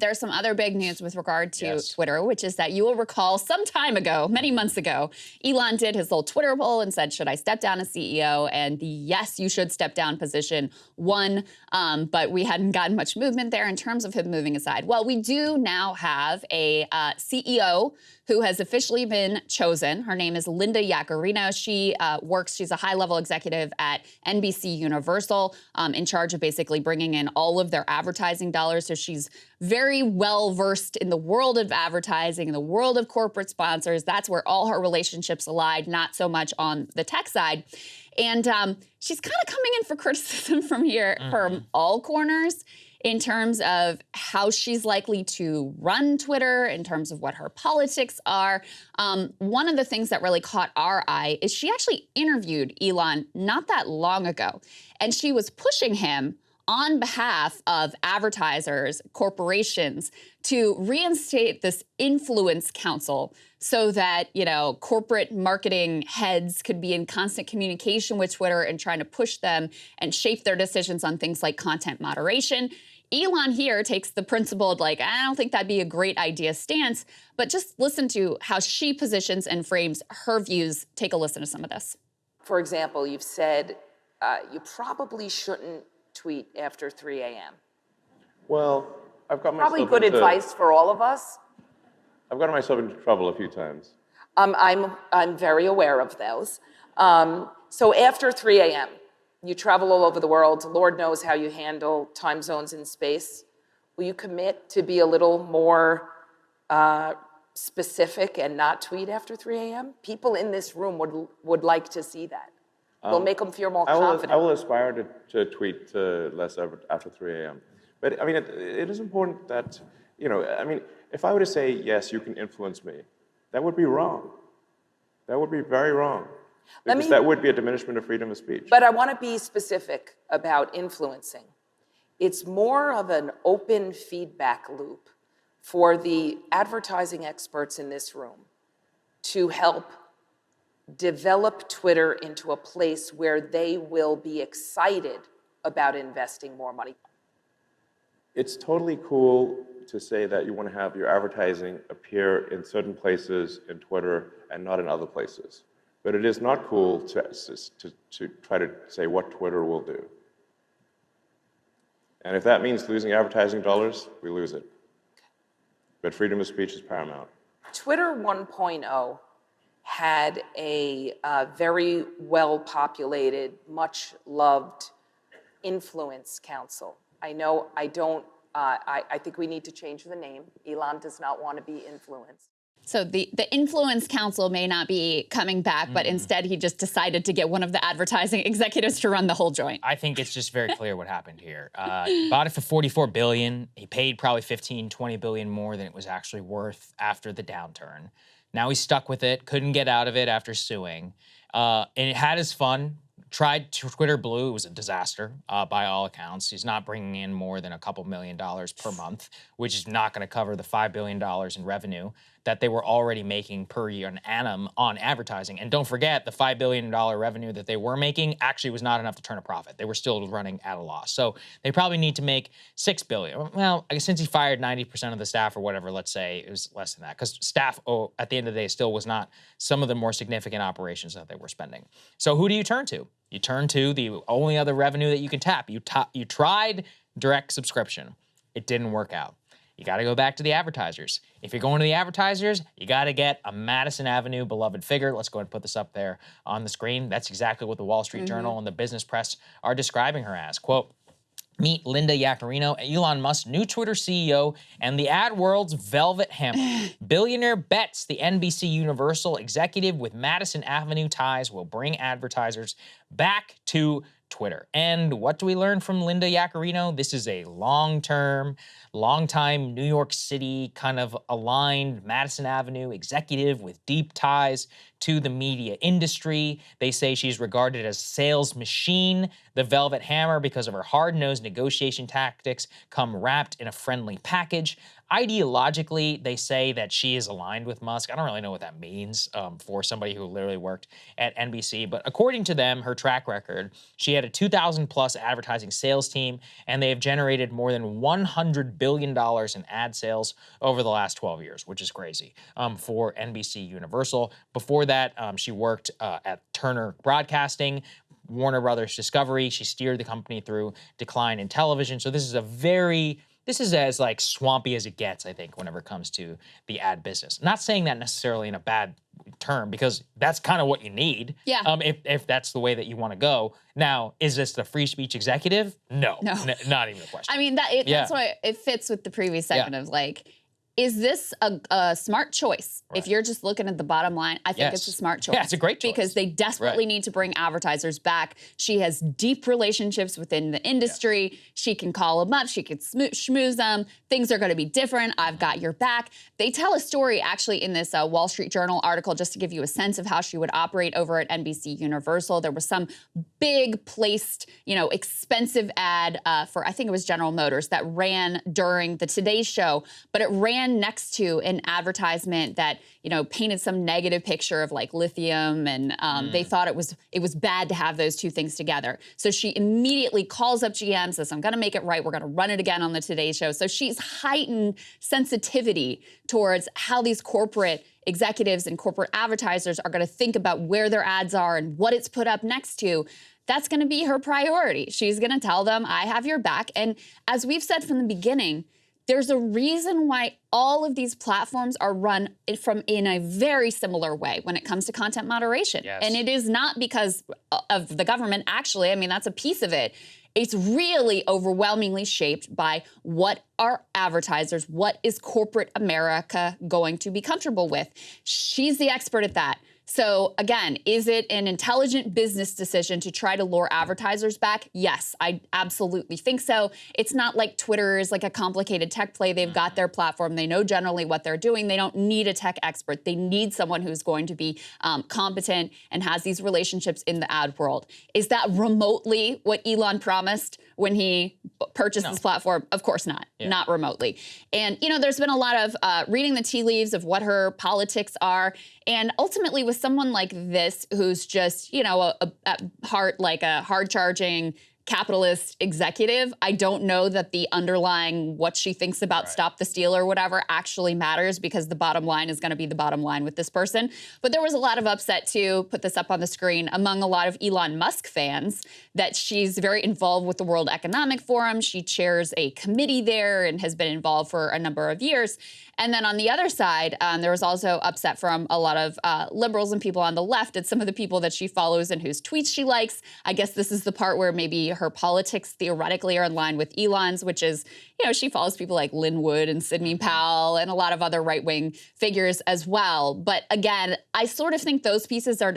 there's some other big news with regard to Yes. Twitter, which is that you will recall some time ago, many months ago, Elon did his little Twitter poll and said, should I step down as CEO? And the yes, you should step down position won, but we hadn't gotten much movement there in terms of him moving aside. Well, we do now have a CEO who has officially been chosen. Her name is Linda Yaccarino. She's a high-level executive at NBC Universal, in charge of basically bringing in all of their advertising dollars. So she's very well-versed in the world of advertising, in the world of corporate sponsors. That's where all her relationships lie, not so much on the tech side. And she's kind of coming in for criticism from all corners, in terms of how she's likely to run Twitter, in terms of what her politics are. One of the things that really caught our eye is she actually interviewed Elon not that long ago, and she was pushing him on behalf of advertisers, corporations, to reinstate this influence council so that, corporate marketing heads could be in constant communication with Twitter and trying to push them and shape their decisions on things like content moderation. Elon here takes the principled, I don't think that'd be a great idea stance, but just listen to how she positions and frames her views. Take a listen to some of this. For example, you've said you probably shouldn't tweet after 3 a.m. Well, I've got myself Probably good advice for all of us. I've gotten myself into trouble a few times. I'm very aware of those. So after 3 a.m., you travel all over the world. Lord knows how you handle time zones in space. Will you commit to be a little more specific and not tweet after 3 a.m.? People in this room would like to see that. We'll make them feel more confident. I will aspire to tweet less after 3 a.m. But I mean, it is important that, if I were to say, yes, you can influence me, that would be wrong. That would be very wrong. Because that would be a diminishment of freedom of speech. But I want to be specific about influencing. It's more of an open feedback loop for the advertising experts in this room to help develop Twitter into a place where they will be excited about investing more money. It's totally cool to say that you want to have your advertising appear in certain places in Twitter and not in other places. But it is not cool to try to say what Twitter will do. And if that means losing advertising dollars, we lose it. But freedom of speech is paramount. Twitter 1.0 had a very well-populated, much-loved influence council. I think we need to change the name. Elon does not want to be influenced. So the influence council may not be coming back, but instead he just decided to get one of the advertising executives to run the whole joint. I think it's just very clear what happened here. Bought it for $44 billion. He paid probably $15, $20 billion more than it was actually worth after the downturn. Now he's stuck with it, couldn't get out of it after suing. And it had his fun. Tried Twitter Blue. It was a disaster by all accounts. He's not bringing in more than a couple $1 million per month, which is not going to cover the $5 billion in revenue that they were already making per year an annum on advertising. And don't forget, the $5 billion revenue that they were making actually was not enough to turn a profit. They were still running at a loss. So they probably need to make $6 billion. Well, I guess since he fired 90% of the staff or whatever, let's say it was less than that, because staff, at the end of the day, still was not some of the more significant operations that they were spending. So who do you turn to? You turn to the only other revenue that you can tap. You tried direct subscription. It didn't work out. You got to go back to the advertisers. If you're going to the advertisers, you got to get a Madison Avenue beloved figure. Let's go ahead and put this up there on the screen. That's exactly what the Wall Street Journal and the business press are describing her as. Quote, meet Linda Yaccarino, Elon Musk's new Twitter CEO and the ad world's velvet hammer. Billionaire bets the NBC Universal executive with Madison Avenue ties will bring advertisers back to Twitter. And what do we learn from Linda Yaccarino? This is a long-time New York City kind of aligned Madison Avenue executive with deep ties to the media industry. They say she's regarded as sales machine, the velvet hammer, because of her hard-nosed negotiation tactics come wrapped in a friendly package. Ideologically, they say that she is aligned with Musk. I don't really know what that means for somebody who literally worked at NBC, but according to them, her track record, she had a 2,000 plus advertising sales team, and they have generated more than $100 billion in ad sales over the last 12 years, which is crazy for NBC Universal. Before that, she worked at Turner Broadcasting, Warner Brothers Discovery. She steered the company through decline in television. So this is as like swampy as it gets, I think, whenever it comes to the ad business. Not saying that necessarily in a bad term, because that's kind of what you need. Yeah. If that's the way that you want to go. Now, is this the free speech executive? No. Not even a question. I mean, that's why it fits with the previous segment of like, is this a smart choice? Right. If you're just looking at the bottom line, I think it's a smart choice. Yeah, it's a great choice. Because they desperately need to bring advertisers back. She has deep relationships within the industry. She can call them up. She can schmooze them. Things are going to be different. I've got your back. They tell a story actually in this Wall Street Journal article, just to give you a sense of how she would operate over at NBC Universal. There was some big placed, expensive ad for, I think it was General Motors, that ran during the Today Show, but it ran next to an advertisement that, painted some negative picture of like lithium, and they thought it was bad to have those two things together. So she immediately calls up GM, says, I'm gonna make it right, we're gonna run it again on the Today Show. So she's heightened sensitivity towards how these corporate executives and corporate advertisers are gonna think about where their ads are and what it's put up next to. That's gonna be her priority. She's gonna tell them, I have your back. And as we've said from the beginning, there's a reason why all of these platforms are run in a very similar way when it comes to content moderation. Yes. And it is not because of the government, actually. I mean, that's a piece of it. It's really overwhelmingly shaped by what are advertisers, what is corporate America going to be comfortable with. She's the expert at that. So again, is it an intelligent business decision to try to lure advertisers back? Yes, I absolutely think so. It's not like Twitter is like a complicated tech play. They've got their platform. They know generally what they're doing. They don't need a tech expert. They need someone who's going to be competent and has these relationships in the ad world. Is that remotely what Elon promised when he purchased this platform? Of course not. Not remotely. And, there's been a lot of reading the tea leaves of what her politics are. And ultimately, with someone like this, who's just, at heart, like a hard-charging capitalist executive, I don't know that the underlying what she thinks about Stop the Steal or whatever actually matters, because the bottom line is going to be the bottom line with this person. But there was a lot of upset, too, put this up on the screen, among a lot of Elon Musk fans, that she's very involved with the World Economic Forum. She chairs a committee there and has been involved for a number of years. And then on the other side, there was also upset from a lot of liberals and people on the left at some of the people that she follows and whose tweets she likes. I guess this is the part where maybe her politics theoretically are in line with Elon's, which is, she follows people like Lynn Wood and Sidney Powell and a lot of other right-wing figures as well. But again, I sort of think those pieces are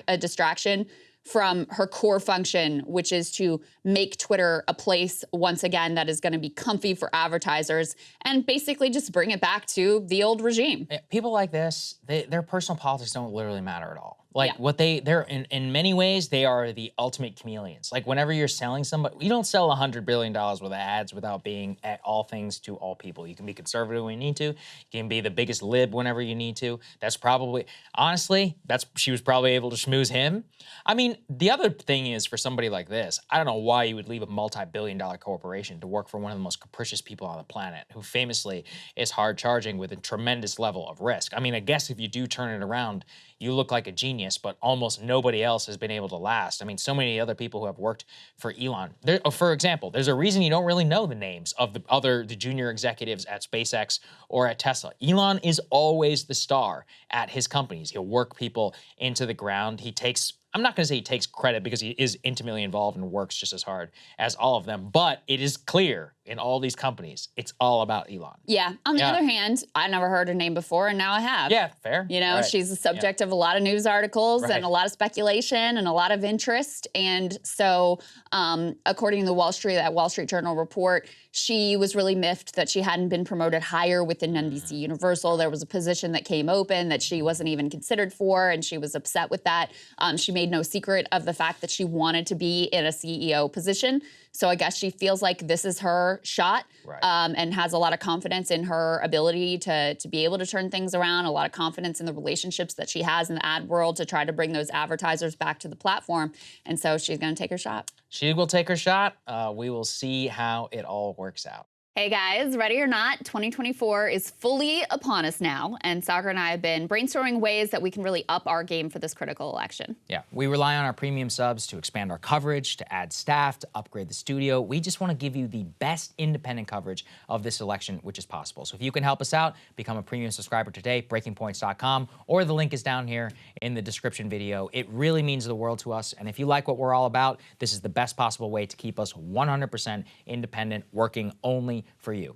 a distraction from her core function, which is to make Twitter a place, once again, that is going to be comfy for advertisers and basically just bring it back to the old regime. People like this, their personal politics don't literally matter at all. Like they're in many ways, they are the ultimate chameleons. Like whenever you're selling somebody, you don't sell $100 billion worth of ads without being at all things to all people. You can be conservative when you need to. You can be the biggest lib whenever you need to. That's probably, honestly, she was probably able to schmooze him. I mean, the other thing is for somebody like this, I don't know why you would leave a multi-billion-dollar corporation to work for one of the most capricious people on the planet, who famously is hard charging with a tremendous level of risk. I mean, I guess if you do turn it around, you look like a genius, but almost nobody else has been able to last. I mean, so many other people who have worked for Elon. For example, there's a reason you don't really know the names of the junior executives at SpaceX or at Tesla. Elon is always the star at his companies. He'll work people into the ground. I'm not going to say he takes credit, because he is intimately involved and works just as hard as all of them, but it is clear in all these companies, it's all about Elon. Yeah. On the other hand, I never heard her name before, and now I have. Yeah, fair. You know, Right. she's the subject of a lot of news articles Right. and a lot of speculation and a lot of interest. And so, according to the Wall Street Journal report, she was really miffed that she hadn't been promoted higher within NBC Universal. There was a position that came open that she wasn't even considered for, and she was upset with that. She made no secret of the fact that she wanted to be in a CEO position. So I guess she feels like this is her shot, Right. and has a lot of confidence in her ability to be able to turn things around, a lot of confidence in the relationships that she has in the ad world to try to bring those advertisers back to the platform. And so she's going to take her shot. She will take her shot. We will see how it all works out. Hey guys, ready or not, 2024 is fully upon us now, and Saagar and I have been brainstorming ways that we can really up our game for this critical election. Yeah, we rely on our premium subs to expand our coverage, to add staff, to upgrade the studio. We just want to give you the best independent coverage of this election, which is possible. So if you can help us out, become a premium subscriber today, breakingpoints.com, or the link is down here in the description video. It really means the world to us, and if you like what we're all about, this is the best possible way to keep us 100% independent, working only for you.